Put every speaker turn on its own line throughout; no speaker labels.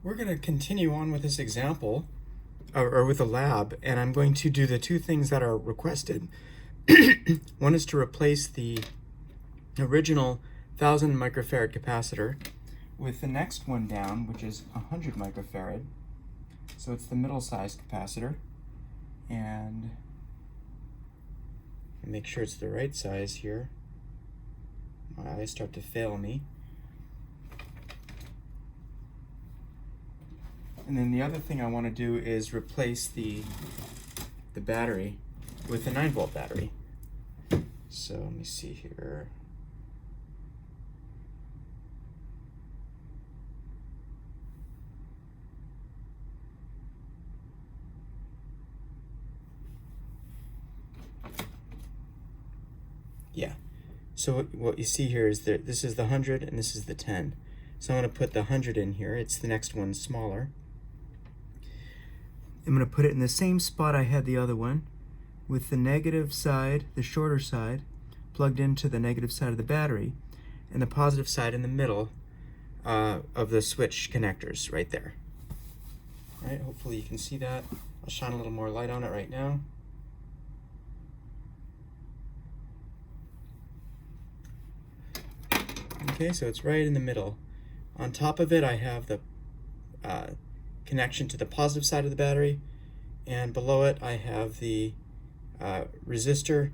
We're going to continue on with this example, or with a lab, and I'm going to do the two things that are requested. One is to replace the original 1000 microfarad capacitor with the next one down, which is 100 microfarad. So it's the middle-sized capacitor, and make sure it's the right size here. My eyes start to fail me. And then the other thing I want to do is replace the battery with a 9-volt battery. So let me see here. Yeah. So what you see here is that this is the 100 and this is the 10. So I'm going to put the 100 in here. It's the next one smaller. I'm going to put it in the same spot I had the other one, with the negative side, the shorter side, plugged into the negative side of the battery, and the positive side in the middle of the switch connectors right there. All right, hopefully you can see that. I'll shine a little more light on it right now. Okay, so it's right in the middle. On top of it, I have the connection to the positive side of the battery, and below it I have the resistor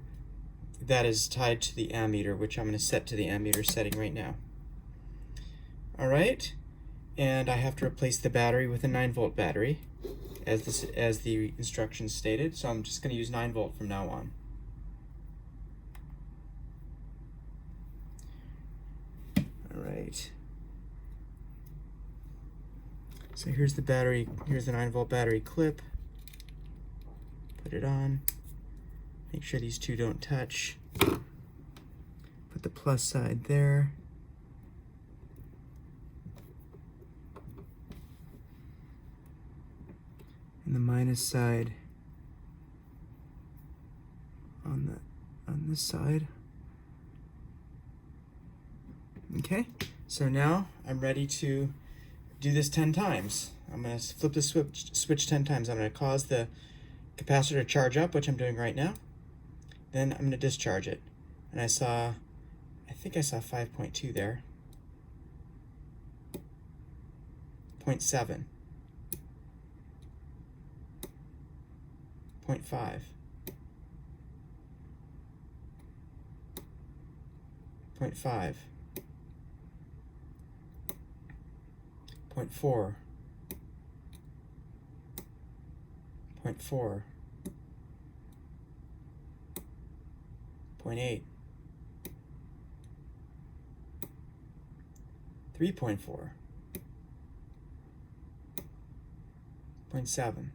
that is tied to the ammeter, which I'm going to set to the ammeter setting right now. All right, and I have to replace the battery with a 9-volt battery, as the instructions stated. So I'm just going to use 9-volt from now on. All right. So here's the battery, here's the 9-volt battery clip. Put it on. Make sure these two don't touch. Put the plus side there. And the minus side on this side. Okay, so now I'm ready to do this 10 times. I'm going to flip the switch 10 times. I'm going to cause the capacitor to charge up, which I'm doing right now. Then I'm going to discharge it. And I think I saw 5.2 there. 0.7. 0.5. 0.5. 0.4. 0.4. 0.8. 3.4. 0.7.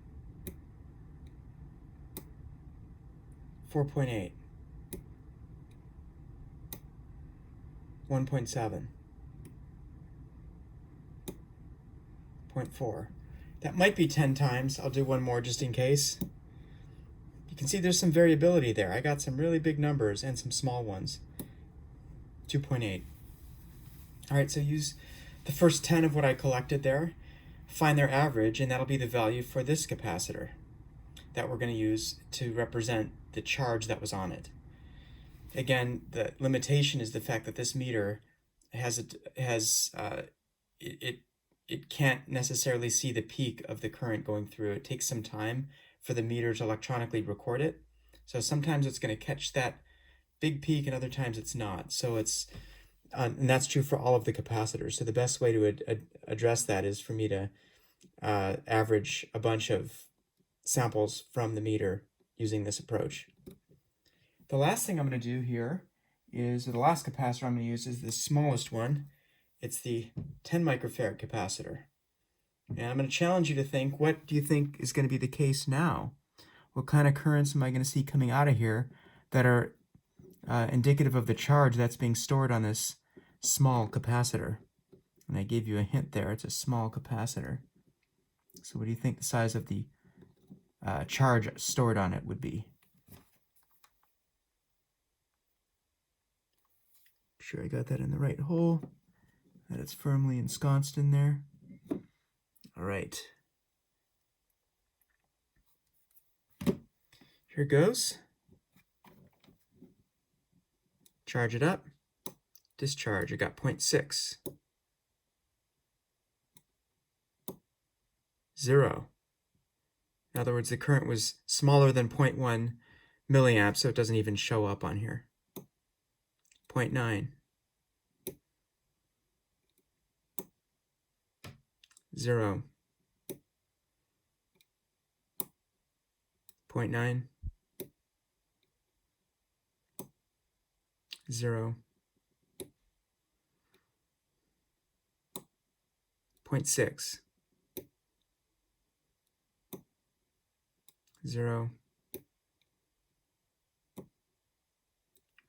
4.8. 1.7. 0.4. That might be 10 times. I'll do one more just in case. You can see there's some variability there. I got some really big numbers and some small ones. 2.8. All right, so use the first 10 of what I collected there, find their average, and that'll be the value for this capacitor that we're going to use to represent the charge that was on it. Again, the limitation is the fact that this meter it can't necessarily see the peak of the current going through. It takes some time for the meter to electronically record it. So sometimes it's going to catch that big peak and other times it's not. So it's and that's true for all of the capacitors. So the best way to address that is for me to average a bunch of samples from the meter using this approach. The last thing I'm going to do here is, the last capacitor I'm going to use is the smallest one. It's the 10 microfarad capacitor. And I'm going to challenge you to think, what do you think is going to be the case now? What kind of currents am I going to see coming out of here that are indicative of the charge that's being stored on this small capacitor? And I gave you a hint there. It's a small capacitor. So what do you think the size of the charge stored on it would be? Sure I got that in the right hole, that it's firmly ensconced in there. All right. Here goes. Charge it up. Discharge. I got 0.6. 0. In other words, the current was smaller than 0.1 milliamps, so it doesn't even show up on here. 0.9. 0. 0.9. 0. 0.6. 0.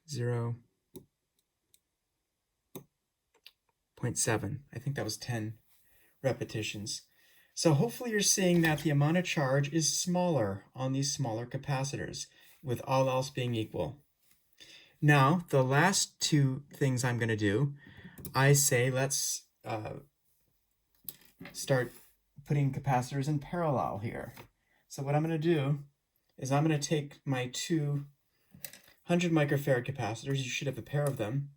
0. 0.7. I think that was 10 repetitions. So hopefully you're seeing that the amount of charge is smaller on these smaller capacitors, with all else being equal. Now, the last two things I'm going to do, I say let's start putting capacitors in parallel here. So what I'm going to do is I'm going to take my two 100 microfarad capacitors, you should have a pair of them,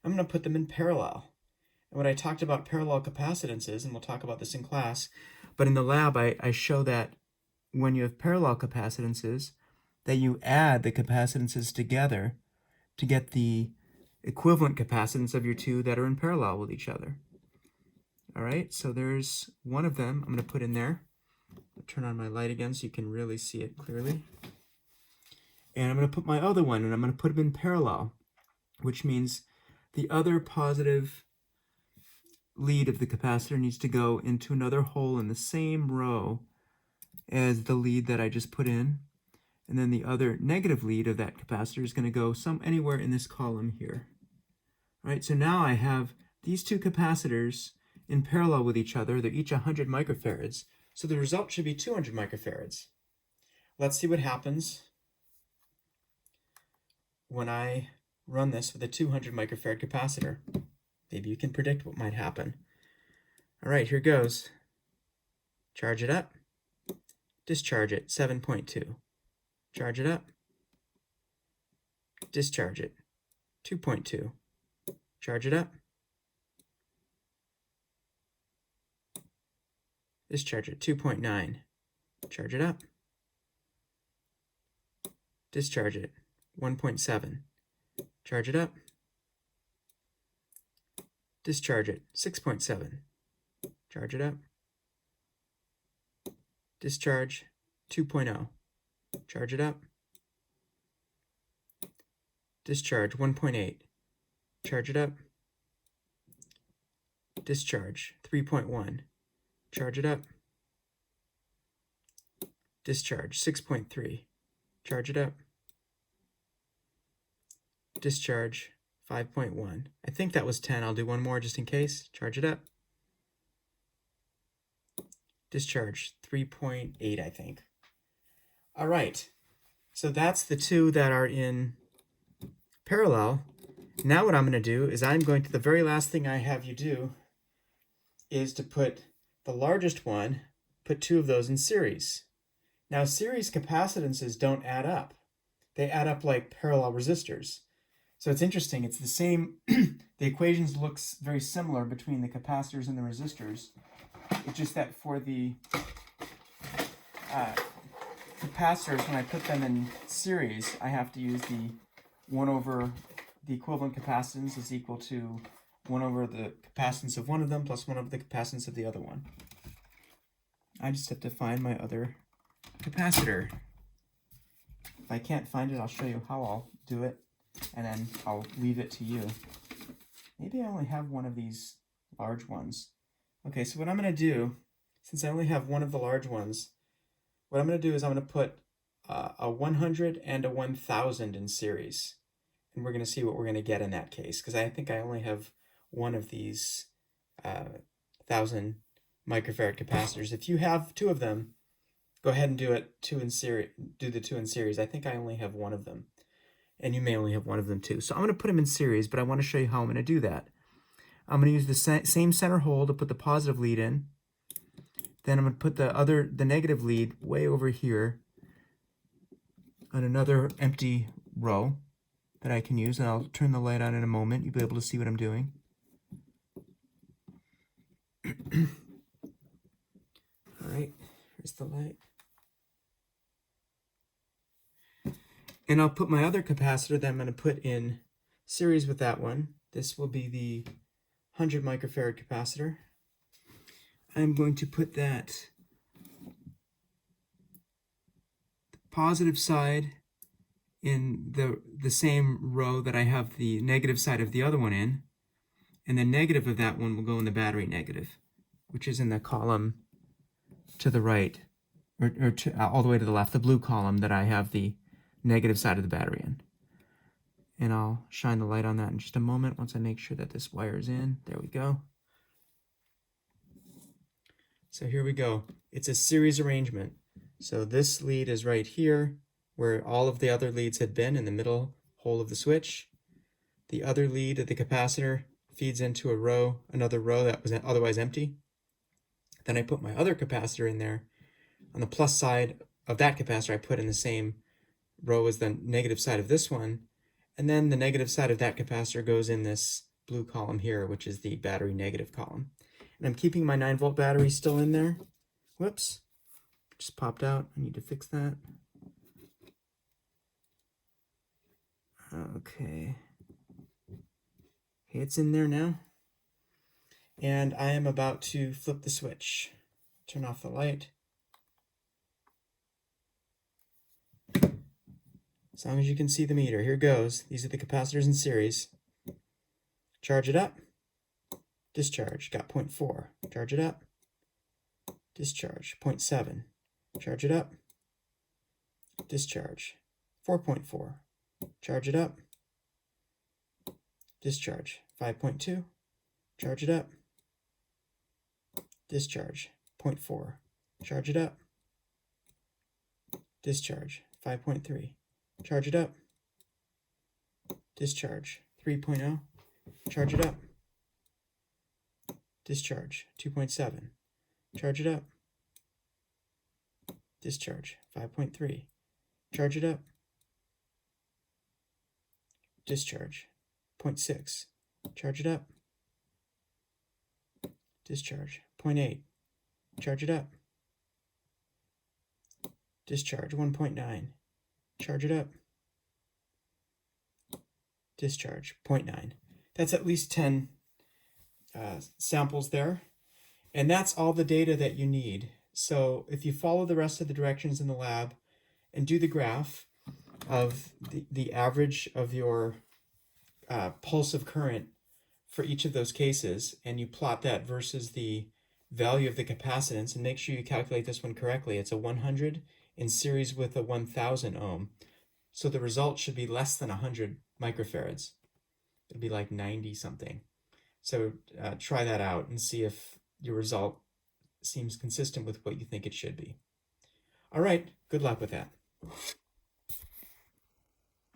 I'm going to put them in parallel. And what I talked about parallel capacitances, and we'll talk about this in class, but in the lab I show that when you have parallel capacitances, that you add the capacitances together to get the equivalent capacitance of your two that are in parallel with each other. All right, so there's one of them I'm going to put in there. I'll turn on my light again so you can really see it clearly. And I'm going to put my other one, and I'm going to put them in parallel, which means the other positive lead of the capacitor needs to go into another hole in the same row as the lead that I just put in. And then the other negative lead of that capacitor is going to go anywhere in this column here. All right, so now I have these two capacitors in parallel with each other. They're each 100 microfarads. So the result should be 200 microfarads. Let's see what happens when I run this with a 200 microfarad capacitor. Maybe you can predict what might happen. All right, here goes. Charge it up. Discharge it, 7.2. Charge it up. Discharge it, 2.2. Charge it up. Discharge it, 2.9. Charge it up. Discharge it, 1.7. Charge it up. Discharge it, 6.7. Charge it up. Discharge, 2.0. Charge it up. Discharge, 1.8. Charge it up. Discharge, 3.1. Charge it up. Discharge, 6.3. Charge it up. Discharge, 5.1. I think that was 10. I'll do one more just in case. Charge it up. Discharge, 3.8, I think. All right. So that's the two that are in parallel. Now what I'm going to do is I'm going to, the very last thing I have you do is to put the largest one, put two of those in series. Now series capacitances don't add up. They add up like parallel resistors. So it's interesting, it's the same, the equations looks very similar between the capacitors and the resistors. It's just that for the capacitors, when I put them in series, I have to use the 1 over the equivalent capacitance is equal to 1 over the capacitance of one of them plus 1 over the capacitance of the other one. I just have to find my other capacitor. If I can't find it, I'll show you how I'll do it, and then I'll leave it to you. Maybe I only have one of these large ones. Okay, so what I'm going to do, since I only have one of the large ones, what I'm going to do is I'm going to put a 100 and a 1000 in series. And we're going to see what we're going to get in that case, because I think I only have one of these 1000 microfarad capacitors. If you have two of them, go ahead and do it do the two in series. I think I only have one of them, and you may only have one of them too. So I'm going to put them in series, but I want to show you how I'm going to do that. I'm going to use the same center hole to put the positive lead in. Then I'm going to put the negative lead way over here on another empty row that I can use, and I'll turn the light on in a moment. You'll be able to see what I'm doing. All right, here's the light. And I'll put my other capacitor that I'm going to put in series with that one. This will be the 100 microfarad capacitor. I'm going to put that positive side in the same row that I have the negative side of the other one in, and the negative of that one will go in the battery negative, which is in the column to the right, or all the way to the left, the blue column that I have the negative side of the battery in. And I'll shine the light on that in just a moment once I make sure that this wire is in. There we go. So here we go. It's a series arrangement. So this lead is right here where all of the other leads had been, in the middle hole of the switch. The other lead of the capacitor feeds into another row that was otherwise empty. Then I put my other capacitor in there. On the plus side of that capacitor, I put in the same row as the negative side of this one. And then the negative side of that capacitor goes in this blue column here, which is the battery negative column. And I'm keeping my 9-volt battery still in there. Whoops, just popped out. I need to fix that. Okay, it's in there now. And I am about to flip the switch. Turn off the light. As long as you can see the meter, here goes. These are the capacitors in series. Charge it up. Discharge, got 0.4. Charge it up. Discharge, 0.7. Charge it up. Discharge, 4.4. Charge it up. Discharge, 5.2. Charge it up. Discharge, 0.4. Charge it up. Discharge, 5.3. Charge it up. Discharge, 3.0. Charge it up. Discharge, 2.7. Charge it up. Discharge, 5.3. Charge it up. Discharge, 0.6. Charge it up. Discharge, 0.8. Charge it up. Discharge, 1.9. Charge it up. Discharge, 0.9. That's at least 10 samples there. And that's all the data that you need. So if you follow the rest of the directions in the lab and do the graph of the average of your pulse of current for each of those cases, and you plot that versus the value of the capacitance, and make sure you calculate this one correctly. It's a 100 in series with a 1000 ohm. So the result should be less than 100 microfarads. It'll be like 90 something. So try that out and see if your result seems consistent with what you think it should be. All right, good luck with that.